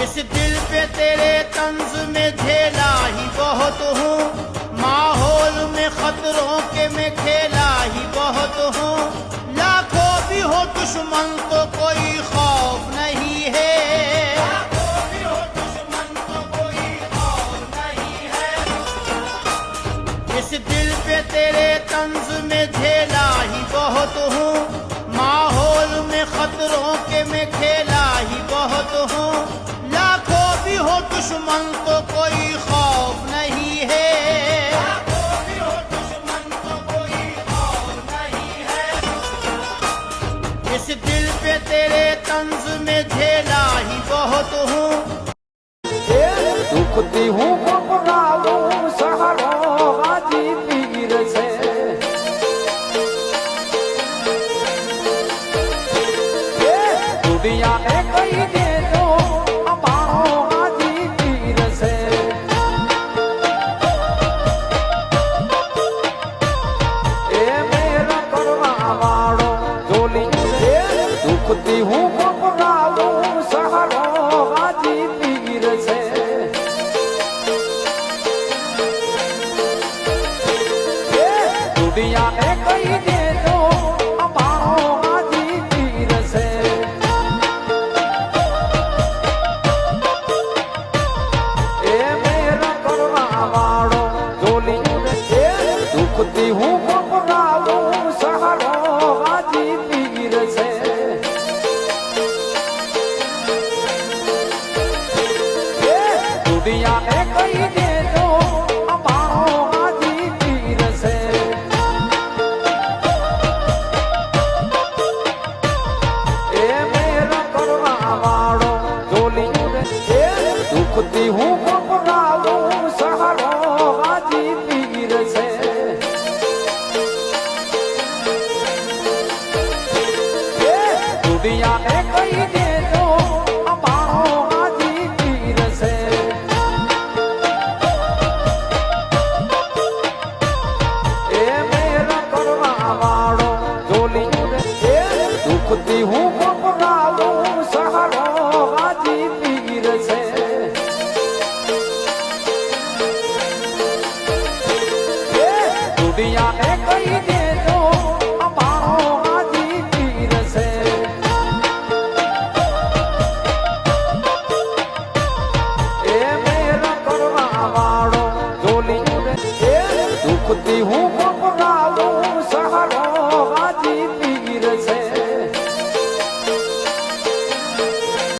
इस दिल पे तेरे तंज में झेला ही बहुत हूँ, माहौल में खतरों के मैं खेला ही बहुत हूँ। लाखों भी हो दुश्मन तो कोई खौफ नहीं है, लाखों भी हो दुश्मन तो कोई खौफ नहीं है। इस दिल पे तेरे तंज में झेला ही बहुत हूँ, माहौल में खतरों के मैं खेला ही बहुत हूँ। लाखों भी हो दुश्मन तो कोई खौफ नहीं है, लाखों भी हो दुश्मन तो कोई खौफ नहीं है। इस दिल पे तेरे तंज में झेला ही बहुत हूँ। दुखती हूँ घबराऊं सहारों हाजी पीर से, दुनिया ने कही दे दो अमारो हाजी पीर से। ए मेरा करवा वालो जोली दुखती हूँ घबराऊं सहारों हाजी पीर से। दुनिया ने कही दे दो अमारो हाजी पीर से। ए मेरा करवा वालो जोली दुखती हूँ घबराऊं सहारो हाजी पीर से। दुनिया ने कही दे